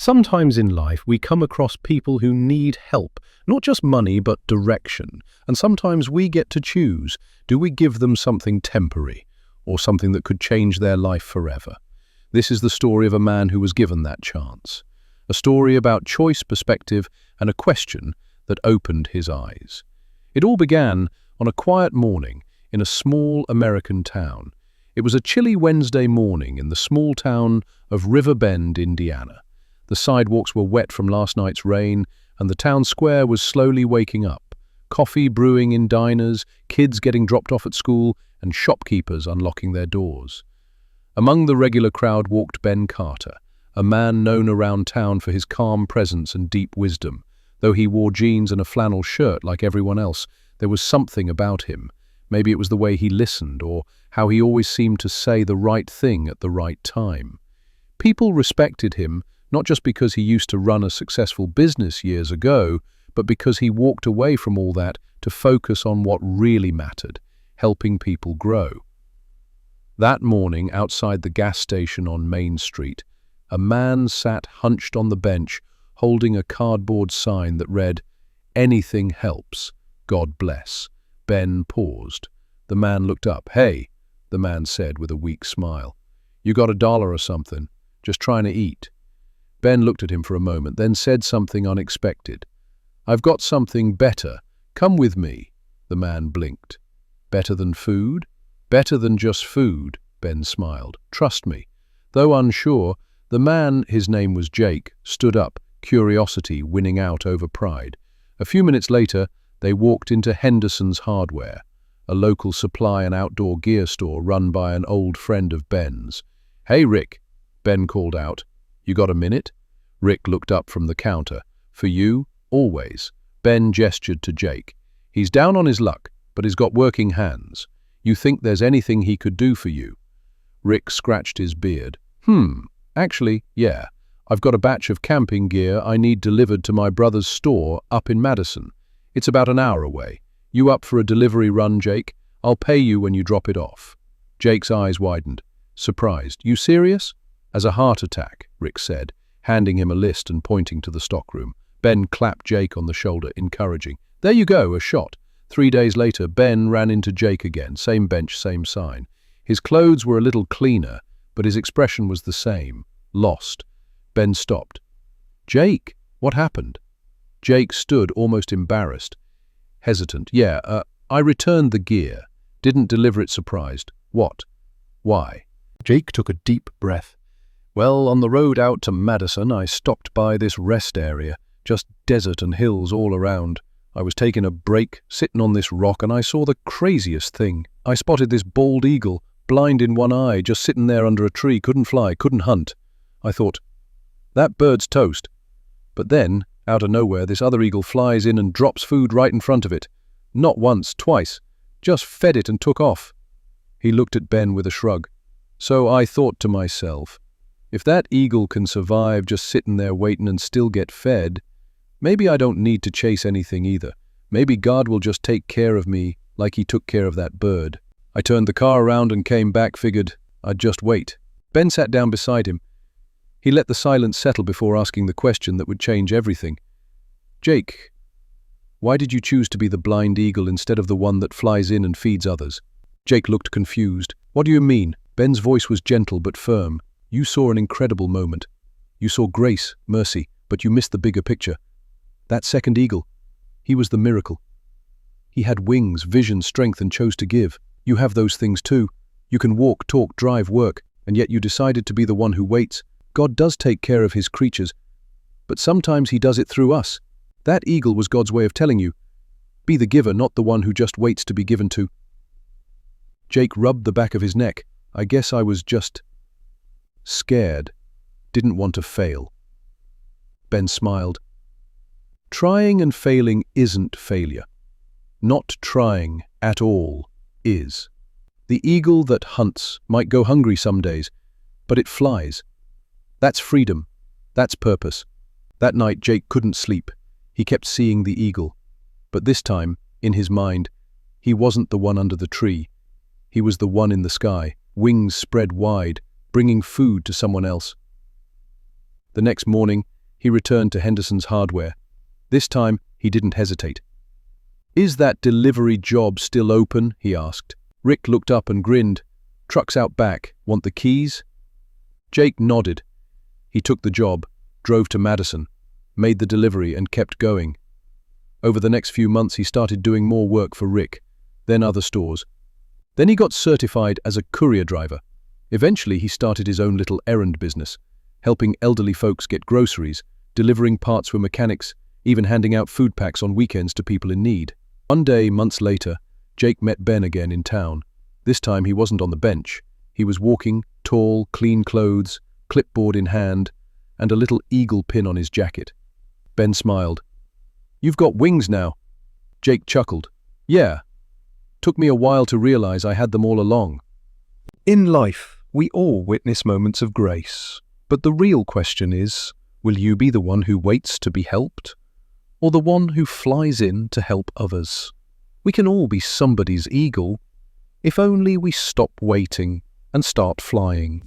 Sometimes in life we come across people who need help, not just money but direction, and sometimes we get to choose, do we give them something temporary or something that could change their life forever? This is the story of a man who was given that chance. A story about choice, perspective, and a question that opened his eyes. It all began on a quiet morning in a small American town. It was a chilly Wednesday morning in the small town of River Bend, Indiana. The sidewalks were wet from last night's rain, and the town square was slowly waking up. Coffee brewing in diners, kids getting dropped off at school, and shopkeepers unlocking their doors. Among the regular crowd walked Ben Carter, a man known around town for his calm presence and deep wisdom. Though he wore jeans and a flannel shirt like everyone else, there was something about him. Maybe it was the way he listened, or how he always seemed to say the right thing at the right time. People respected him, not just because he used to run a successful business years ago, but because he walked away from all that to focus on what really mattered, helping people grow. That morning, outside the gas station on Main Street, a man sat hunched on the bench, holding a cardboard sign that read, "Anything helps, God bless." Ben paused. The man looked up. "Hey," the man said with a weak smile. "You got $1 or something? Just trying to eat." Ben looked at him for a moment, then said something unexpected. "I've got something better. Come with me." The man blinked. "Better than food?" "Better than just food," Ben smiled. "Trust me." Though unsure, the man, his name was Jake, stood up, curiosity winning out over pride. A few minutes later, they walked into Henderson's Hardware, a local supply and outdoor gear store run by an old friend of Ben's. "Hey, Rick," Ben called out. "You got a minute?" Rick looked up from the counter. "For you, always." Ben gestured to Jake. "He's down on his luck, but he's got working hands. You think there's anything he could do for you?" Rick scratched his beard. Actually, yeah. I've got a batch of camping gear I need delivered to my brother's store up in Madison. It's about an hour away. You up for a delivery run, Jake? I'll pay you when you drop it off." Jake's eyes widened. Surprised. "You serious?" "As a heart attack," Rick said, handing him a list and pointing to the stockroom. Ben clapped Jake on the shoulder, encouraging. "There you go, a shot." 3 days later, Ben ran into Jake again, same bench, same sign. His clothes were a little cleaner, but his expression was the same, lost. Ben stopped. "Jake, what happened?" Jake stood almost embarrassed, hesitant. I returned the gear. Didn't deliver it surprised." "What? Why?" Jake took a deep breath. "Well, on the road out to Madison, I stopped by this rest area, just desert and hills all around. I was taking a break, sitting on this rock, and I saw the craziest thing. I spotted this bald eagle, blind in one eye, just sitting there under a tree, couldn't fly, couldn't hunt. I thought, that bird's toast. But then, out of nowhere, this other eagle flies in and drops food right in front of it. Not once, twice. Just fed it and took off." He looked at Ben with a shrug. "So I thought to myself, if that eagle can survive just sitting there waiting and still get fed, maybe I don't need to chase anything either. Maybe God will just take care of me like he took care of that bird." I turned the car around and came back, figured I'd just wait. Ben sat down beside him. He let the silence settle before asking the question that would change everything. "Jake, why did you choose to be the blind eagle instead of the one that flies in and feeds others?" Jake looked confused. "What do you mean?" Ben's voice was gentle but firm. "You saw an incredible moment. You saw grace, mercy, but you missed the bigger picture. That second eagle, he was the miracle. He had wings, vision, strength, and chose to give. You have those things too. You can walk, talk, drive, work, and yet you decided to be the one who waits. God does take care of his creatures, but sometimes he does it through us. That eagle was God's way of telling you, be the giver, not the one who just waits to be given to." Jake rubbed the back of his neck. "I guess I was just scared. Didn't want to fail." Ben smiled. "Trying and failing isn't failure. Not trying at all is. The eagle that hunts might go hungry some days, but it flies. That's freedom. That's purpose." That night Jake couldn't sleep. He kept seeing the eagle. But this time, in his mind, he wasn't the one under the tree. He was the one in the sky, wings spread wide, bringing food to someone else. The next morning, He returned to Henderson's Hardware. This time, he didn't hesitate. "Is that delivery job still open?" he asked. Rick looked up and grinned. "Truck's out back. Want the keys?" Jake nodded. He took the job, drove to Madison, made the delivery and kept going. Over the next few months he started doing more work for Rick, then other stores. Then he got certified as a courier driver. Eventually he started his own little errand business, helping elderly folks get groceries, delivering parts for mechanics, even handing out food packs on weekends to people in need. One day, months later, Jake met Ben again in town. This time he wasn't on the bench. He was walking, tall, clean clothes, clipboard in hand, and a little eagle pin on his jacket. Ben smiled. "You've got wings now." Jake chuckled. "Yeah. Took me a while to realize I had them all along." In life, we all witness moments of grace. But the real question is, will you be the one who waits to be helped, or the one who flies in to help others? We can all be somebody's eagle, if only we stop waiting and start flying.